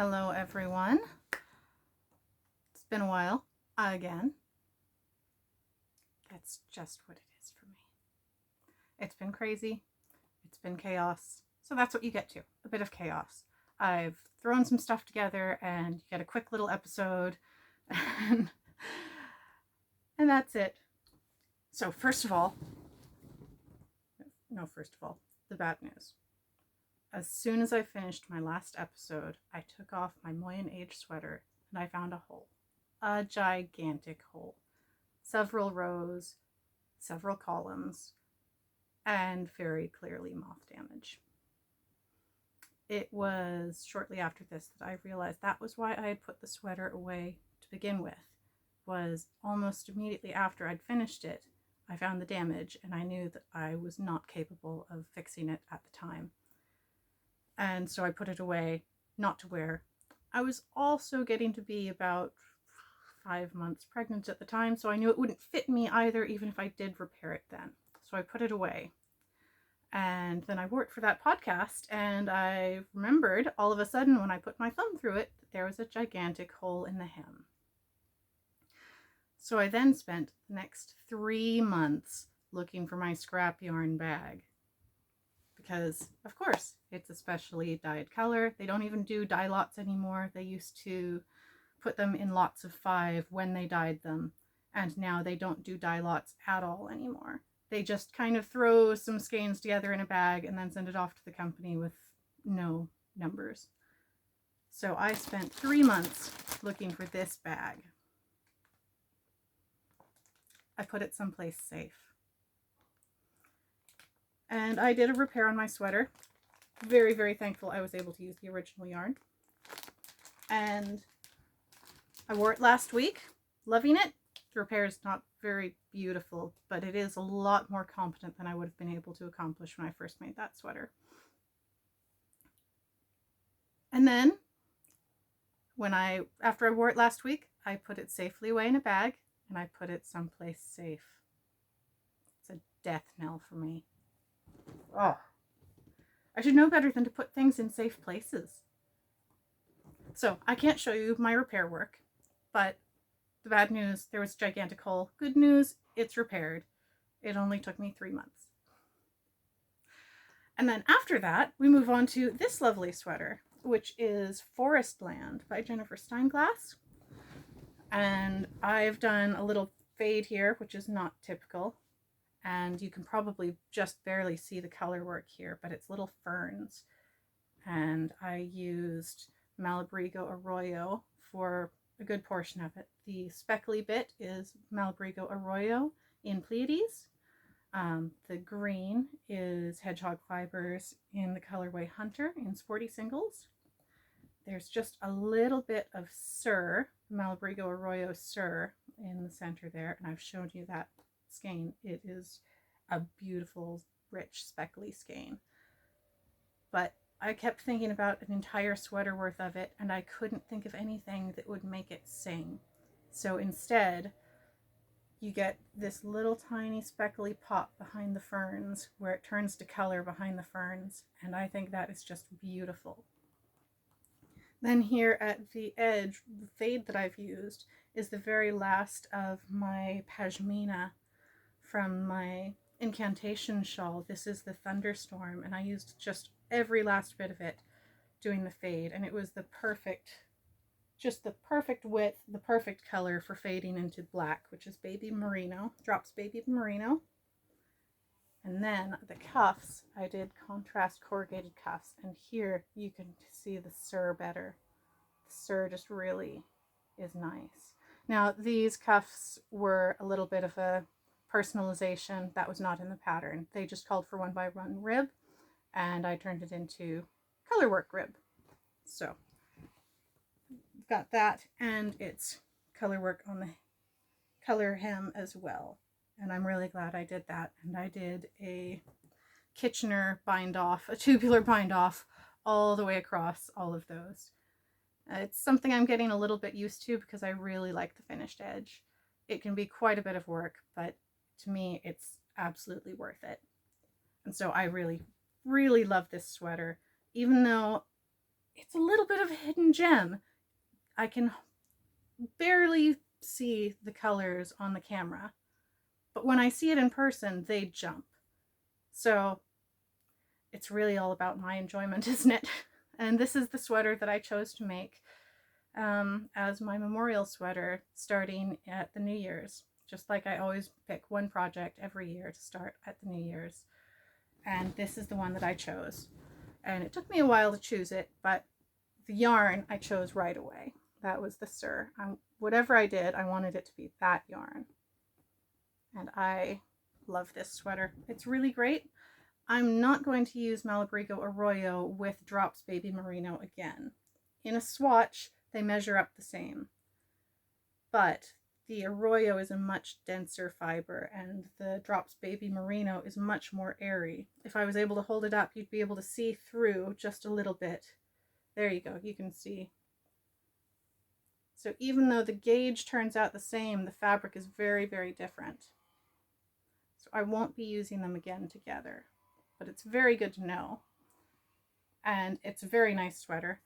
Hello everyone. It's been a while again. That's just what it is for me. It's been crazy. It's been chaos. So that's what you get to, a bit of chaos. I've thrown some stuff together and you get a quick little episode and that's it. So first of all, the bad news. As soon as I finished my last episode, I took off my Moyen Age sweater and I found a hole. A gigantic hole. Several rows, several columns, and very clearly moth damage. It was shortly after this that I realized that was why I had put the sweater away to begin with. Was almost immediately after I'd finished it, I found the damage and I knew that I was not capable of fixing it at the time. And so I put it away, not to wear. I was also getting to be about 5 months pregnant at the time, so I knew it wouldn't fit me either, even if I did repair it then. So I put it away. And then I wore it for that podcast, and I remembered all of a sudden when I put my thumb through it that there was a gigantic hole in the hem. So I then spent the next 3 months looking for my scrap yarn bag. Because, of course, it's a specially dyed color. They don't even do dye lots anymore. They used to put them in lots of 5 when they dyed them. And now they don't do dye lots at all anymore. They just kind of throw some skeins together in a bag and then send it off to the company with no numbers. So I spent 3 months looking for this bag. I put it someplace safe. And I did a repair on my sweater. Very, very thankful I was able to use the original yarn. And I wore it last week. Loving it. The repair is not very beautiful, but it is a lot more competent than I would have been able to accomplish when I first made that sweater. And then, after I wore it last week, I put it safely away in a bag and I put it someplace safe. It's a death knell for me. Oh, I should know better than to put things in safe places. So I can't show you my repair work, but the bad news, there was a gigantic hole. Good news, it's repaired. It only took me 3 months. And then after that, we move on to this lovely sweater, which is Forestland by Jennifer Steinglass. And I've done a little fade here, which is not typical. And you can probably just barely see the color work here, but it's little ferns. And I used Malabrigo Arroyo for a good portion of it. The speckly bit is Malabrigo Arroyo in Pleiades. The green is Hedgehog Fibers in the colorway Hunter in Sporty Singles. There's just a little bit of Sur, Malabrigo Arroyo Sur in the center there, and I've shown you that skein. It is a beautiful, rich, speckly skein. But I kept thinking about an entire sweater worth of it, and I couldn't think of anything that would make it sing. So instead, you get this little tiny speckly pop behind the ferns where it turns to color behind the ferns, and I think that is just beautiful. Then here at the edge, the fade that I've used is the very last of my pashmina from my incantation shawl. This is the Thunderstorm, and I used just every last bit of it doing the fade, and it was the perfect width, the perfect color for fading into black, which is Baby Merino, Drops Baby Merino. And then the cuffs, I did contrast corrugated cuffs, and here you can see the Sur better. The Sur just really is nice. Now these cuffs were a little bit of a personalization that was not in the pattern. They just called for 1x1 rib, and I turned it into colorwork rib. So got that, and it's colorwork on the color hem as well. And I'm really glad I did that. And I did a Kitchener bind off, a tubular bind off all the way across all of those. It's something I'm getting a little bit used to because I really like the finished edge. It can be quite a bit of work, but to me, it's absolutely worth it. And so I really, really love this sweater, even though it's a little bit of a hidden gem. I can barely see the colors on the camera, but when I see it in person, they jump. So it's really all about my enjoyment, isn't it? And this is the sweater that I chose to make as my memorial sweater starting at the New Year's. Just like I always pick one project every year to start at the New Year's. And this is the one that I chose. And it took me a while to choose it, but the yarn I chose right away. That was the Sur. Whatever I did, I wanted it to be that yarn. And I love this sweater. It's really great. I'm not going to use Malabrigo Arroyo with Drops Baby Merino again. In a swatch, they measure up the same. But the Arroyo is a much denser fiber and the Drops Baby Merino is much more airy. If I was able to hold it up, you'd be able to see through just a little bit. There you go, you can see. So even though the gauge turns out the same, the fabric is very, very different. So I won't be using them again together, but it's very good to know. And it's a very nice sweater.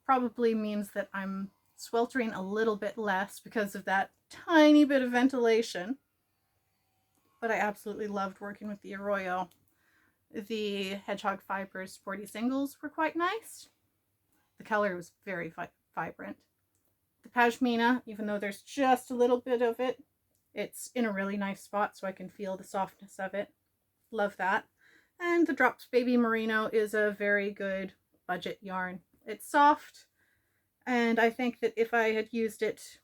Probably means that I'm sweltering a little bit less because of that tiny bit of ventilation. But I absolutely loved working with the Arroyo. The Hedgehog Fibers Sporty Singles were quite nice. The color was very vibrant. The Pashmina, even though there's just a little bit of it, it's in a really nice spot so I can feel the softness of it. Love that. And the Drops Baby Merino is a very good budget yarn. It's soft, and I think that if I had used it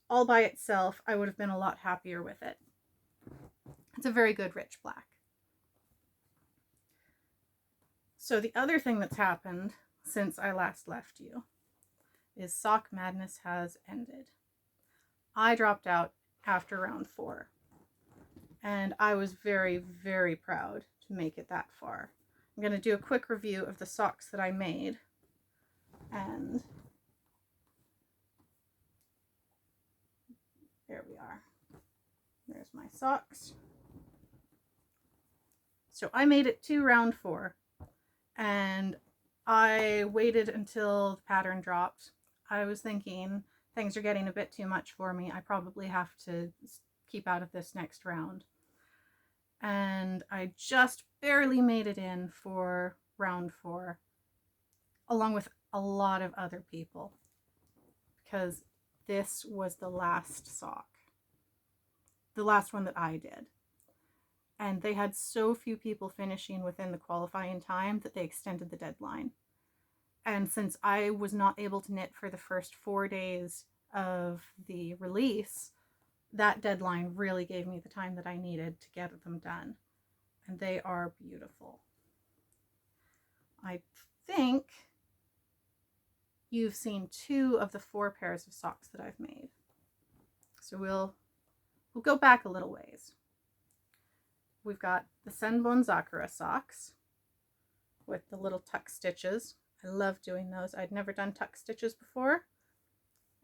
all by itself, I would have been a lot happier with it. It's a very good rich black. So the other thing that's happened since I last left you is Sock Madness has ended. I dropped out after round 4, and I was very, very proud to make it that far. I'm going to do a quick review of the socks that I made, and there we are. There's my socks. So I made it to round 4, and I waited until the pattern dropped. I was thinking things are getting a bit too much for me. I probably have to keep out of this next round. And I just barely made it in for round 4, along with a lot of other people, because this was the last sock, the last one that I did. And they had so few people finishing within the qualifying time that they extended the deadline. And since I was not able to knit for the first 4 days of the release, that deadline really gave me the time that I needed to get them done. And they are beautiful. I think you've seen 2 of the 4 pairs of socks that I've made. So we'll go back a little ways. We've got the Senbon Zakura socks with the little tuck stitches. I love doing those. I'd never done tuck stitches before.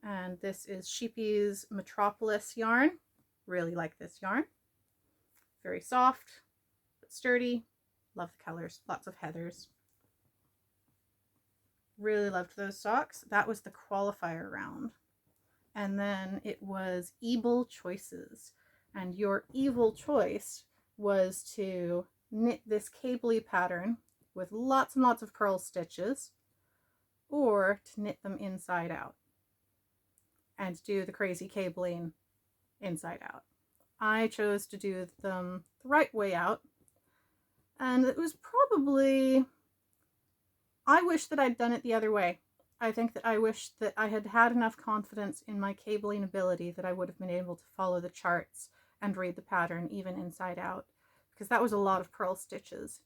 And this is Sheepy's Metropolis yarn. Really like this yarn. Very soft, but sturdy. Love the colors. Lots of heathers. Really loved those socks. That was the qualifier round. And then it was Evil Choices. And your evil choice was to knit this cabley pattern with lots and lots of purl stitches, or to knit them inside out and do the crazy cabling inside out. I chose to do them the right way out, and it was probably, I wish that I'd done it the other way. I think that I wish that I had had enough confidence in my cabling ability that I would have been able to follow the charts and read the pattern even inside out, because that was a lot of purl stitches.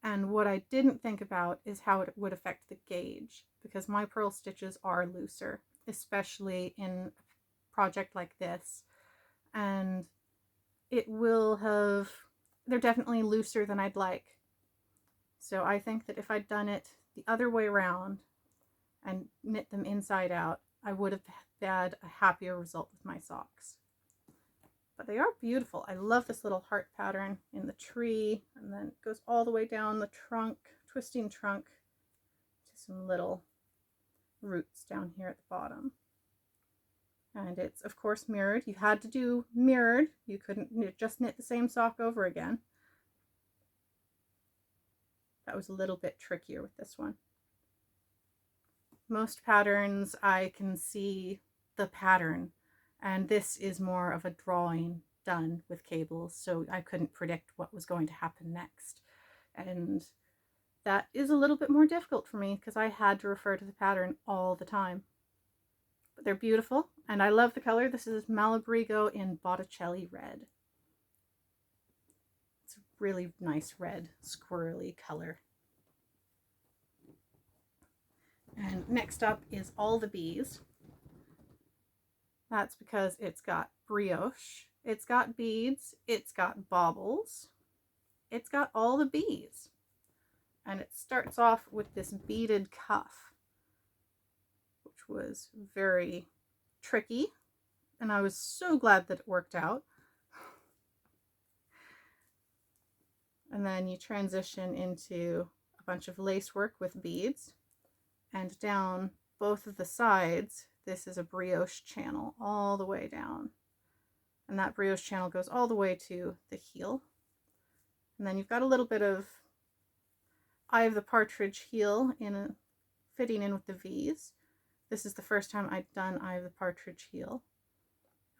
And what I didn't think about is how it would affect the gauge, because my purl stitches are looser, especially in a project like this. And it will have, they're definitely looser than I'd like. So I think that if I'd done it the other way around and knit them inside out, I would have had a happier result with my socks. But they are beautiful. I love this little heart pattern in the tree, and then it goes all the way down the trunk, twisting trunk. some little roots down here at the bottom. And it's, of course, mirrored. You had to do mirrored. You couldn't just knit the same sock over again. That was a little bit trickier with this one. Most patterns, I can see the pattern, and this is more of a drawing done with cables, so I couldn't predict what was going to happen next. And that is a little bit more difficult for me because I had to refer to the pattern all the time. But they're beautiful, and I love the color. This is Malabrigo in Botticelli red. It's a really nice red, squirrely color. And next up is All the Bees. That's because it's got brioche, it's got beads, it's got baubles, it's got all the bees. And it starts off with this beaded cuff, which was very tricky, and I was so glad that it worked out. And then you transition into a bunch of lace work with beads, and down both of the sides, this is a brioche channel all the way down. And that brioche channel goes all the way to the heel. And then you've got a little bit of Eye of the Partridge heel fitting in with the V's. This is the first time I'd done Eye of the Partridge heel.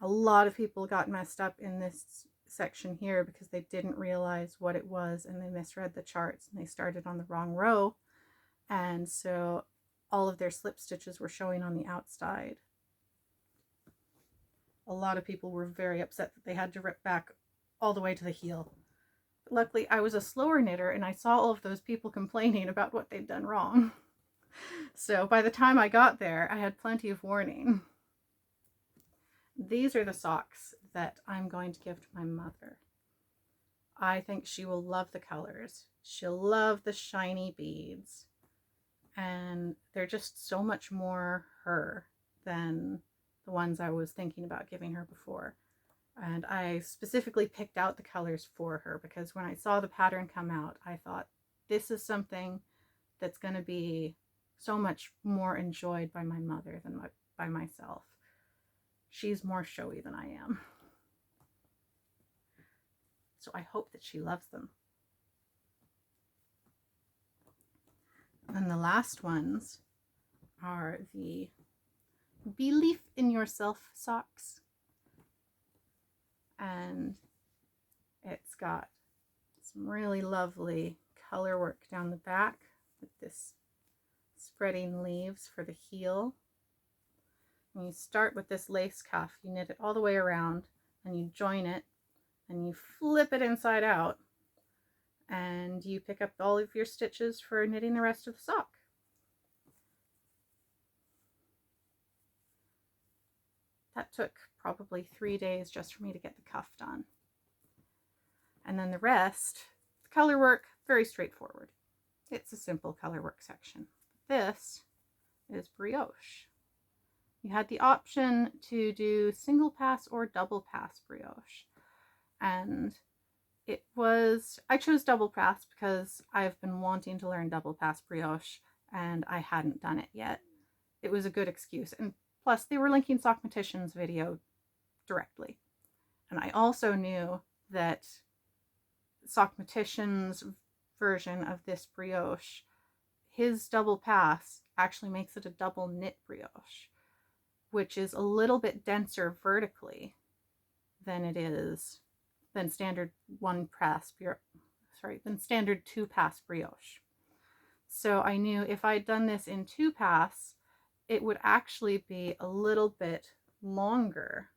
A lot of people got messed up in this section here because they didn't realize what it was and they misread the charts and they started on the wrong row. And so all of their slip stitches were showing on the outside. A lot of people were very upset that they had to rip back all the way to the heel. But luckily, I was a slower knitter and I saw all of those people complaining about what they'd done wrong. So by the time I got there, I had plenty of warning. These are the socks that I'm going to give to my mother. I think she will love the colors. She'll love the shiny beads. And they're just so much more her than the ones I was thinking about giving her before. And I specifically picked out the colors for her because when I saw the pattern come out, I thought this is something that's going to be so much more enjoyed by my mother than by myself. She's more showy than I am. So I hope that she loves them. And the last ones are the Believe in Yourself socks. And it's got some really lovely color work down the back with this spreading leaves for the heel. And you start with this lace cuff, you knit it all the way around and you join it and you flip it inside out. And you pick up all of your stitches for knitting the rest of the sock. That took probably 3 days just for me to get the cuff done. And then the rest, the color work, very straightforward. It's a simple color work section. This is brioche. You had the option to do single pass or double pass brioche. And I chose double pass because I've been wanting to learn double pass brioche and I hadn't done it yet. It was a good excuse. And plus they were linking Sockmatician's video directly. And I also knew that Sockmatician's version of this brioche, his double pass actually makes it a double knit brioche, which is a little bit denser vertically than standard standard 2-pass brioche. So I knew if I'd done this in 2-pass, it would actually be a little bit longer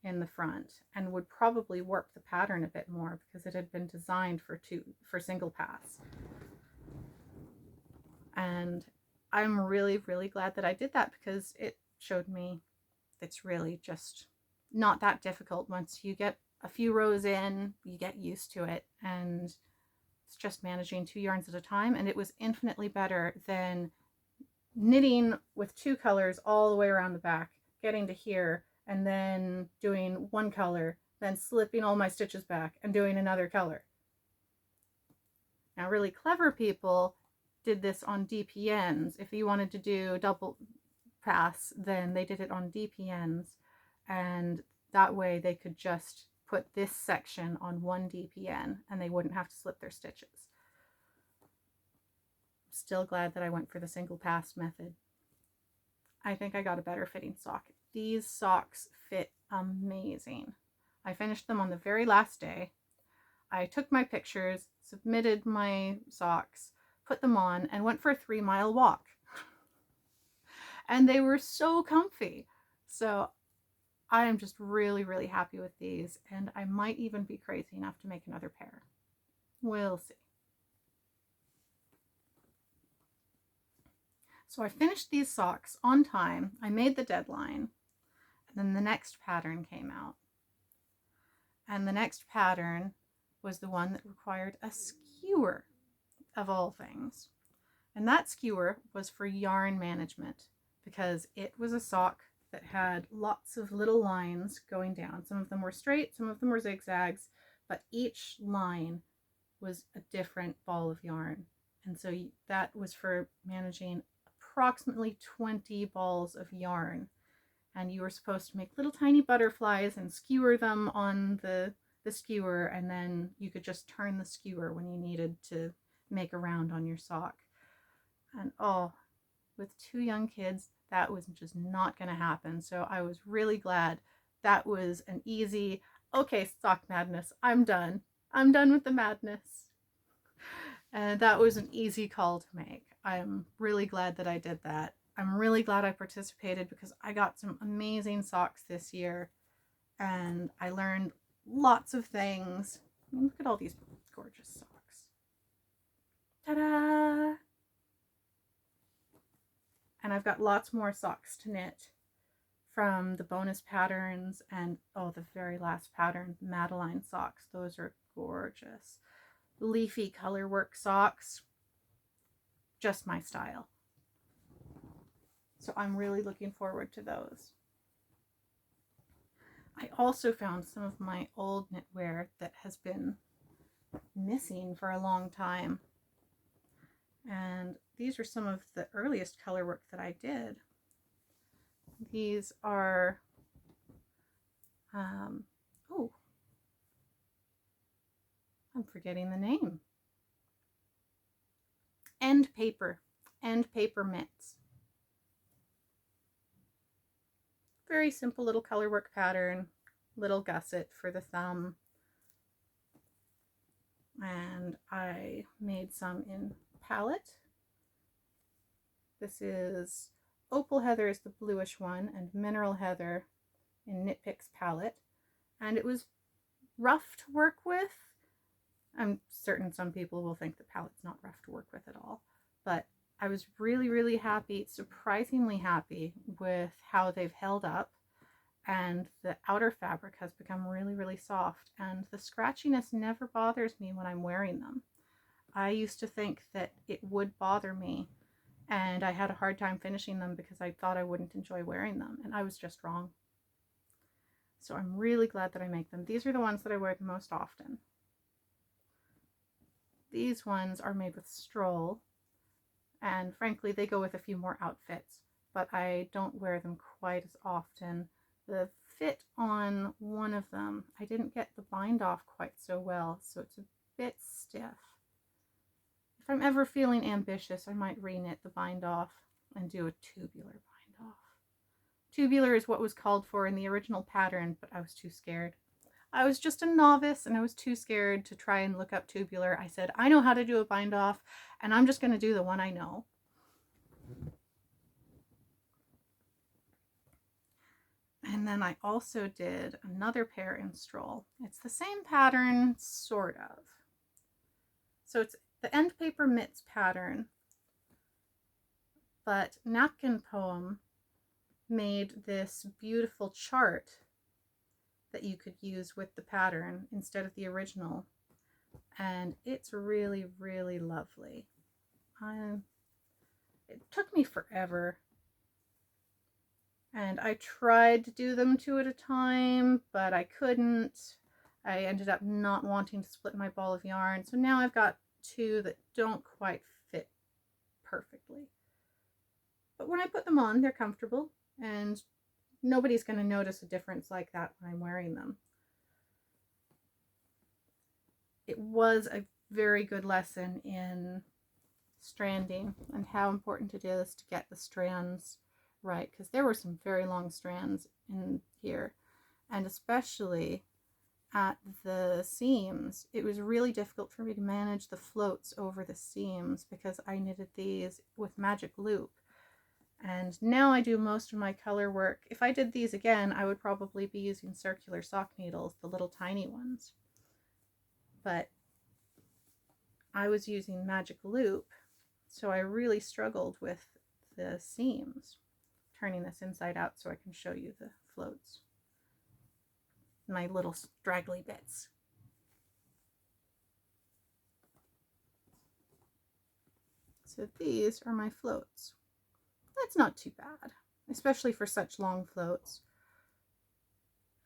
in the front and would probably warp the pattern a bit more because it had been designed for single pass. And I'm really, really glad that I did that because it showed me it's really just not that difficult. Once you get a few rows in, you get used to it, and it's just managing 2 yarns at a time. And it was infinitely better than knitting with 2 colors all the way around the back, getting to here, and then doing 1 color, then slipping all my stitches back and doing another color. Now, really clever people did this on DPNs. If you wanted to do double pass, then they did it on DPNs, and that way they could just put this section on one DPN and they wouldn't have to slip their stitches. Still glad that I went for the single pass method. I think I got a better fitting sock. These socks fit amazing. I finished them on the very last day. I took my pictures, submitted my socks, put them on, and went for a 3-mile walk. And they were so comfy. So I am just really, really happy with these, and I might even be crazy enough to make another pair. We'll see. So I finished these socks on time. I made the deadline, and then the next pattern came out. And the next pattern was the one that required a skewer, of all things. And that skewer was for yarn management, because it was a sock that had lots of little lines going down. Some of them were straight, some of them were zigzags, but each line was a different ball of yarn. And so that was for managing approximately 20 balls of yarn. And you were supposed to make little tiny butterflies and skewer them on the skewer, and then you could just turn the skewer when you needed to make a round on your sock. And oh, with 2 young kids, that was just not going to happen. So I was really glad that was an easy, okay, sock madness, I'm done. I'm done with the madness. And that was an easy call to make. I'm really glad that I did that. I'm really glad I participated, because I got some amazing socks this year and I learned lots of things. Look at all these gorgeous socks. Ta-da! And I've got lots more socks to knit from the bonus patterns, and oh, the very last pattern, Madeline socks. Those are gorgeous. Leafy color work socks, just my style. So I'm really looking forward to those. I also found some of my old knitwear that has been missing for a long time. And these are some of the earliest color work that I did. These are, oh, I'm forgetting the name. End paper mitts. Very simple little color work pattern, little gusset for the thumb. And I made some in palette. This is Opal Heather is the bluish one, and Mineral Heather in Knit Picks palette. And it was rough to work with. I'm certain some people will think the palette's not rough to work with at all, but I was really, really happy, surprisingly happy with how they've held up, and the outer fabric has become really, really soft, and the scratchiness never bothers me when I'm wearing them. I used to think that it would bother me, and I had a hard time finishing them because I thought I wouldn't enjoy wearing them, and I was just wrong. So I'm really glad that I make them. These are the ones that I wear the most often. These ones are made with stroll, and frankly they go with a few more outfits, but I don't wear them quite as often. The fit on one of them, I didn't get the bind off quite so well, so it's a bit stiff. If I'm ever feeling ambitious, I might re-knit the bind off and do a tubular bind off. Tubular is what was called for in the original pattern, but I was too scared. I was just a novice and I was too scared to try and look up tubular. I said, I know how to do a bind off, and I'm just going to do the one I know. And then I also did another pair in Stroll. It's the same pattern, sort of. So it's the End Paper Mitts pattern, but Napkin Poem made this beautiful chart that you could use with the pattern instead of the original, and it's really, really lovely. It took me forever, and I tried to do them 2 at a time, but I couldn't. I ended up not wanting to split my ball of yarn, so now I've got 2 that don't quite fit perfectly. But when I put them on, they're comfortable, and nobody's going to notice a difference like that when I'm wearing them. It was a very good lesson in stranding and how important it is to get the strands right, because there were some very long strands in here, and especially at the seams, it was really difficult for me to manage the floats over the seams because I knitted these with magic loop. And now I do most of my color work. If I did these again, I would probably be using circular sock needles, the little tiny ones. But I was using magic loop, so I really struggled with the seams. Turning this inside out so I can show you the floats. My little straggly bits. So these are my floats. That's not too bad, especially for such long floats.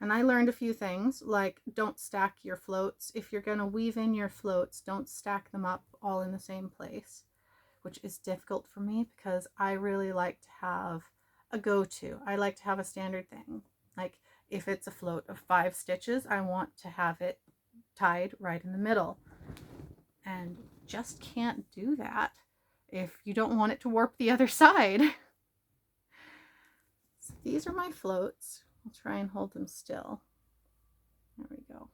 And I learned a few things, like don't stack your floats. If you're going to weave in your floats, don't stack them up all in the same place, which is difficult for me because I really like to have a go-to. I like to have a standard thing. Like if it's a float of 5 stitches, I want to have it tied right in the middle. And just can't do that if you don't want it to warp the other side. So these are my floats. I'll try and hold them still. There we go.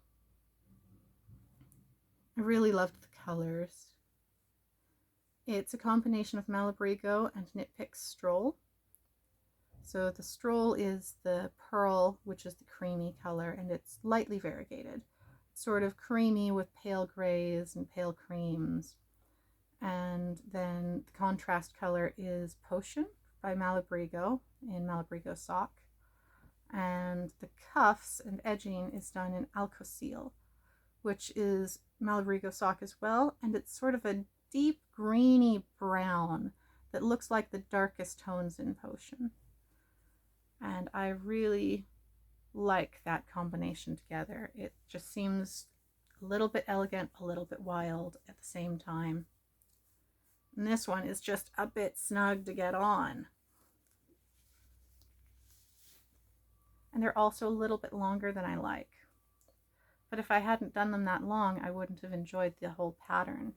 I really loved the colors. It's a combination of Malabrigo and Knit Picks Stroll. So the Stroll is the pearl, which is the creamy color, and it's lightly variegated. It's sort of creamy with pale grays and pale creams. And then the contrast color is Potion by Malabrigo in Malabrigo Sock. And the cuffs and edging is done in Alcosil, which is Malabrigo Sock as well, and it's sort of a deep greeny brown that looks like the darkest tones in Potion. And I really like that combination together. It just seems a little bit elegant, a little bit wild at the same time. And this one is just a bit snug to get on. And they're also a little bit longer than I like. But if I hadn't done them that long, I wouldn't have enjoyed the whole pattern.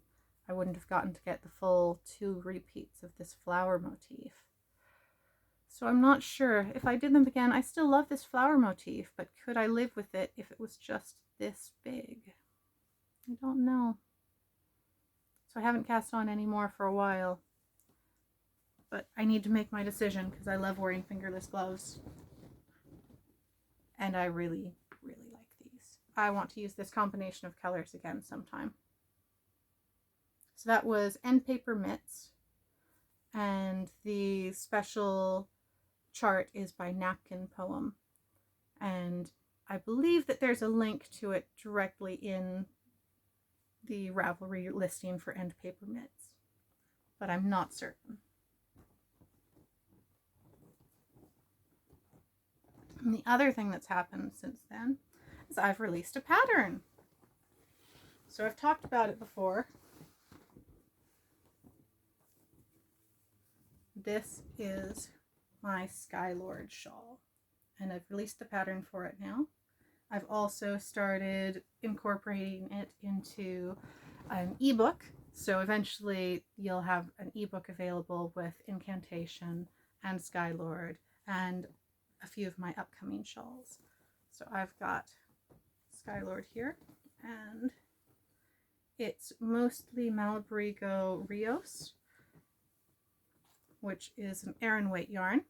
I wouldn't have gotten to get the full 2 repeats of this flower motif. So I'm not sure. If I did them again, I still love this flower motif, but could I live with it if it was just this big? I don't know. So I haven't cast on any more for a while. But I need to make my decision because I love wearing fingerless gloves. And I really, really like these. I want to use this combination of colors again sometime. So that was End Paper Mitts. And the special chart is by Napkin Poem. And I believe that there's a link to it directly in the Ravelry listing for End Paper Mitts. But I'm not certain. And the other thing that's happened since then is I've released a pattern. So I've talked about it before. This is my Skylord shawl, and I've released the pattern for it now. I've also started incorporating it into an ebook, so eventually you'll have an ebook available with Incantation and Skylord and a few of my upcoming shawls. So I've got Skylord here, and it's mostly Malabrigo Rios, which is an Aran weight yarn,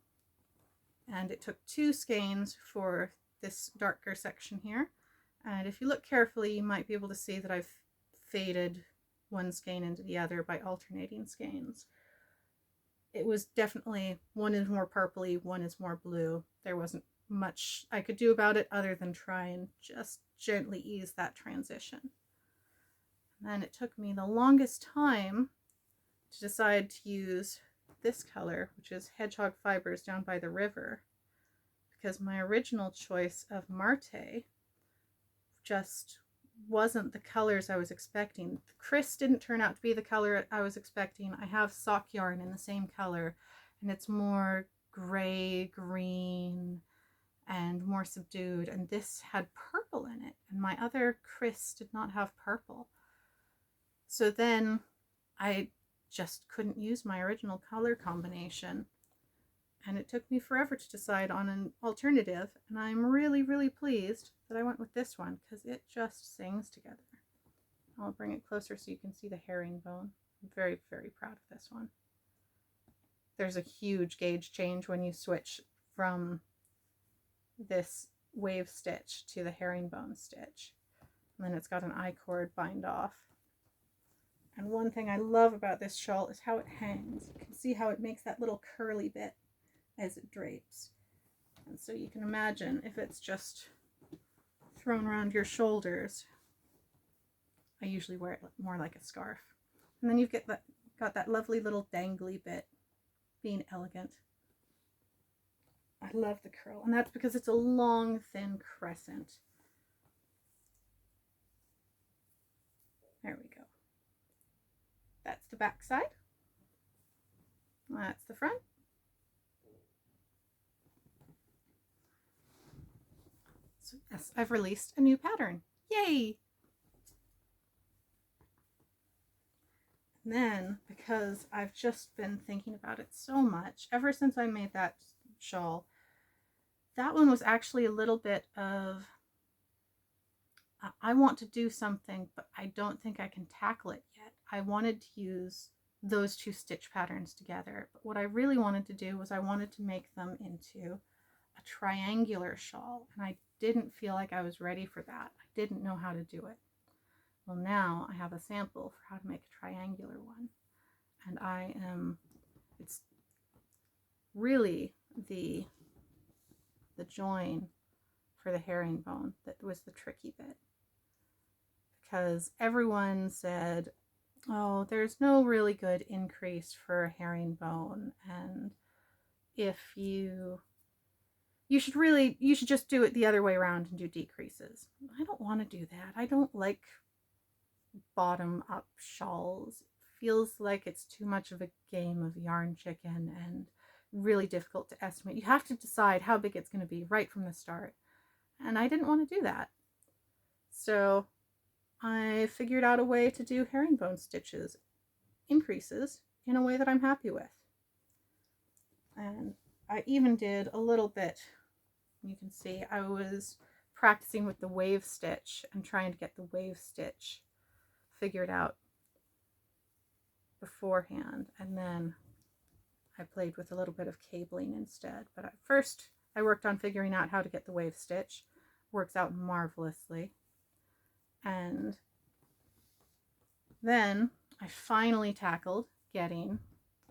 and it took 2 skeins for this darker section here. And if you look carefully, you might be able to see that I've faded one skein into the other by alternating skeins. It was definitely, one is more purpley, one is more blue. There wasn't much I could do about it other than try and just gently ease that transition. And then it took me the longest time to decide to use this color, which is Hedgehog Fibers Down by the River, because my original choice of Marte just wasn't the colors I was expecting. The Chris didn't turn out to be the color I was expecting. I have sock yarn in the same color, and it's more gray, green, and more subdued, and this had purple in it, and my other Chris did not have purple. So then I just couldn't use my original color combination, and it took me forever to decide on an alternative, and I'm really, really pleased that I went with this one because it just sings together. I'll bring it closer so you can see the herringbone. I'm very, very proud of this one. There's a huge gauge change when you switch from this wave stitch to the herringbone stitch. And then it's got an I-cord bind off. And one thing I love about this shawl is how it hangs. You can see how it makes that little curly bit as it drapes. And so you can imagine if it's just thrown around your shoulders. I usually wear it more like a scarf. And then you've got that lovely little dangly bit, being elegant. I love the curl, and that's because it's a long, thin crescent. There we go. That's the back side. That's the front. So yes, I've released a new pattern. Yay! And then, because I've just been thinking about it so much, ever since I made that shawl, that one was actually a little bit of, I want to do something, but I don't think I can tackle it yet. I wanted to use those two stitch patterns together, but what I really wanted to do was I wanted to make them into a triangular shawl, and I didn't feel like I was ready for that. I didn't know how to do it. Well, now I have a sample for how to make a triangular one, and it's really the join for the herringbone that was the tricky bit, because everyone said, oh, there's no really good increase for a herringbone, and if you should just do it the other way around and do decreases. I don't want to do that. I don't like bottom up shawls. It feels like it's too much of a game of yarn chicken and really difficult to estimate. You have to decide how big it's going to be right from the start, and I didn't want to do that. So I figured out a way to do herringbone stitches increases in a way that I'm happy with. And I even did a little bit, you can see I was practicing with the wave stitch and trying to get the wave stitch figured out beforehand, and then I played with a little bit of cabling instead. But at first I worked on figuring out how to get the wave stitch. Works out marvelously. And then I finally tackled getting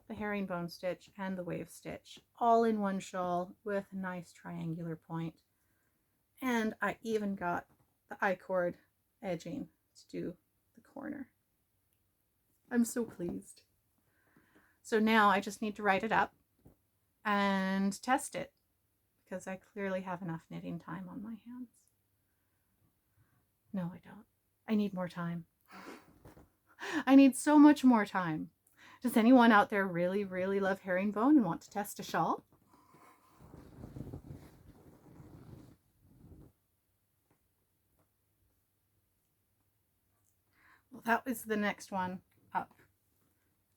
the herringbone stitch and the wave stitch all in one shawl with a nice triangular point. And I even got the I-cord edging to do the corner. I'm so pleased. So now I just need to write it up and test it, because I clearly have enough knitting time on my hands. No, I don't. I need more time. I need so much more time. Does anyone out there really, really love herringbone and want to test a shawl? Well, that was the next one up,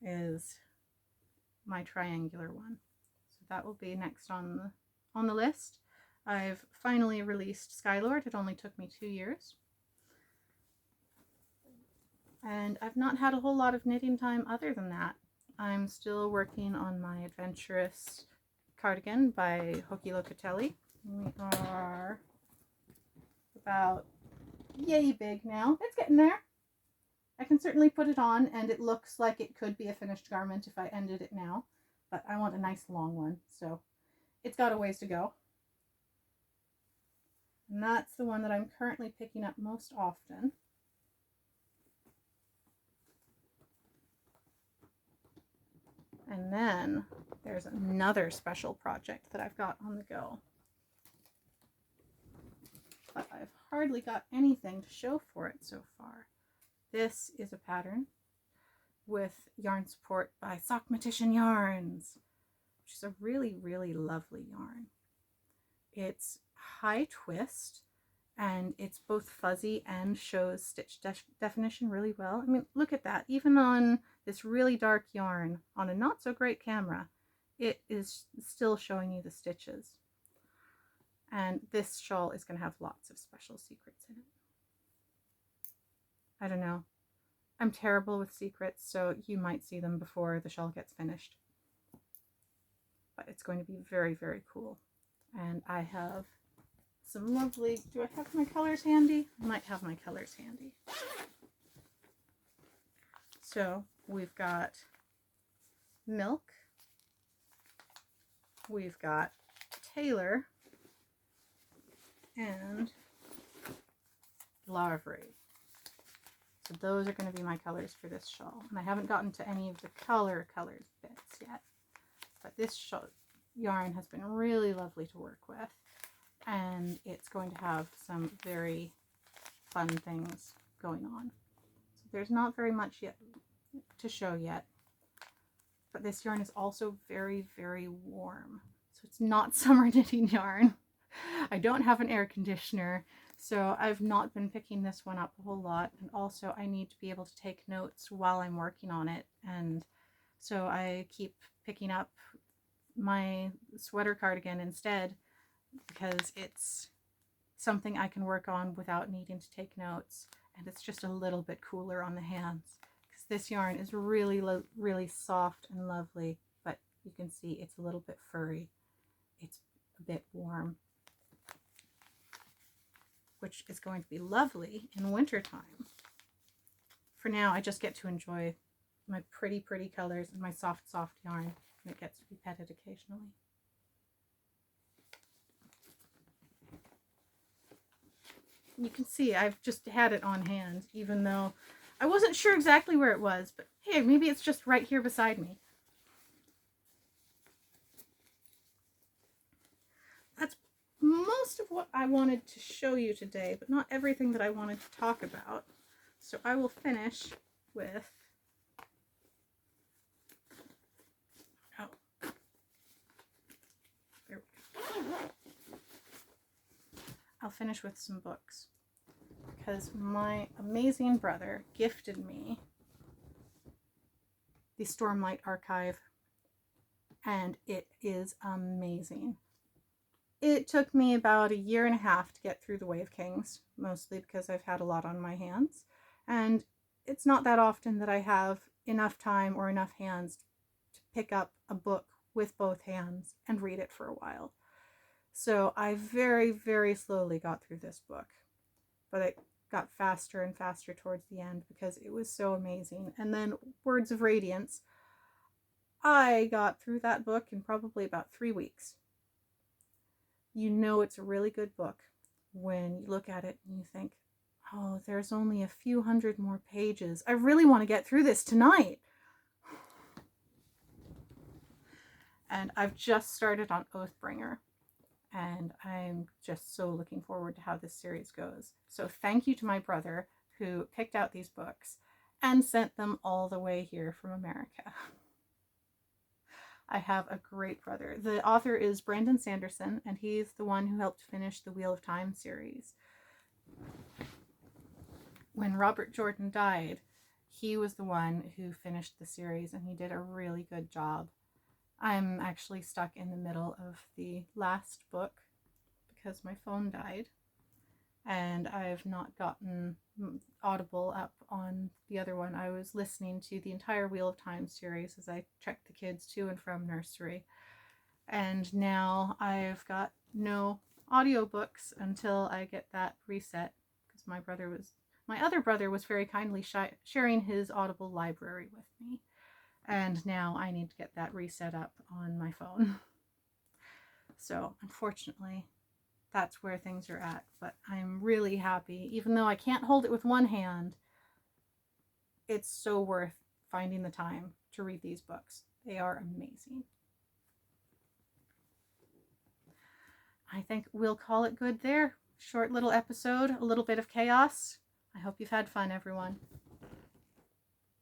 is my triangular one. So that will be next on the list. I've finally released Skylord. It only took me 2 years. And I've not had a whole lot of knitting time other than that. I'm still working on my adventurous cardigan by Hoki Locatelli. We are about yay big now. It's getting there. I can certainly put it on, and it looks like it could be a finished garment if I ended it now, but I want a nice long one, so it's got a ways to go. And that's the one that I'm currently picking up most often. And then there's another special project that I've got on the go, but I've hardly got anything to show for it so far. This is a pattern with yarn support by Sockmatician Yarns, which is a really, really lovely yarn. It's high twist, and it's both fuzzy and shows stitch definition really well. I mean, look at that. Even on this really dark yarn, on a not so great camera, it is still showing you the stitches. And this shawl is going to have lots of special secrets in it. I don't know. I'm terrible with secrets, so you might see them before the shawl gets finished. But it's going to be very, very cool. And I have some lovely, do I have my colors handy? I might have my colors handy. So we've got Milk, we've got Taylor, and Larvery. So those are going to be my colors for this shawl. And I haven't gotten to any of the colored bits yet. But this shawl yarn has been really lovely to work with. And it's going to have some very fun things going on. So there's not very much yet to show yet. But this yarn is also very, very warm. So it's not summer knitting yarn. I don't have an air conditioner, so I've not been picking this one up a whole lot. And also I need to be able to take notes while I'm working on it. And so I keep picking up my sweater cardigan instead, because it's something I can work on without needing to take notes. And it's just a little bit cooler on the hands, because this yarn is really, really soft and lovely, but you can see it's a little bit furry. It's a bit warm, which is going to be lovely in wintertime. For now, I just get to enjoy my pretty, pretty colors and my soft, soft yarn, and it gets to be petted occasionally. You can see I've just had it on hand, even though I wasn't sure exactly where it was, but hey, maybe it's just right here beside me. That's most of what I wanted to show you today, but not everything that I wanted to talk about. So I will finish with, oh, there we go. I'll finish with some books, because my amazing brother gifted me the Stormlight Archive, and it is amazing. It took me about 1.5 years to get through the Wave Kings, mostly because I've had a lot on my hands, and it's not that often that I have enough time or enough hands to pick up a book with both hands and read it for a while. So I very, very slowly got through this book, but it got faster and faster towards the end because it was so amazing. And then Words of Radiance, I got through that book in probably about 3 weeks. You know it's a really good book when you look at it and you think, oh, there's only a few hundred more pages. I really want to get through this tonight. And I've just started on Oathbringer, and I'm just so looking forward to how this series goes. So thank you to my brother who picked out these books and sent them all the way here from America. I have a great brother. The author is Brandon Sanderson, and he's the one who helped finish the Wheel of Time series. When Robert Jordan died, he was the one who finished the series, and he did a really good job. I'm actually stuck in the middle of the last book because my phone died, and I've not gotten Audible up on the other one. I was listening to the entire Wheel of Time series as I trekked the kids to and from nursery, and now I've got no audiobooks until I get that reset, because my other brother was very kindly sharing his Audible library with me. And now I need to get that reset up on my phone. So unfortunately, that's where things are at. But I'm really happy. Even though I can't hold it with one hand, it's so worth finding the time to read these books. They are amazing. I think we'll call it good there, short little episode, a little bit of chaos. I hope you've had fun, everyone.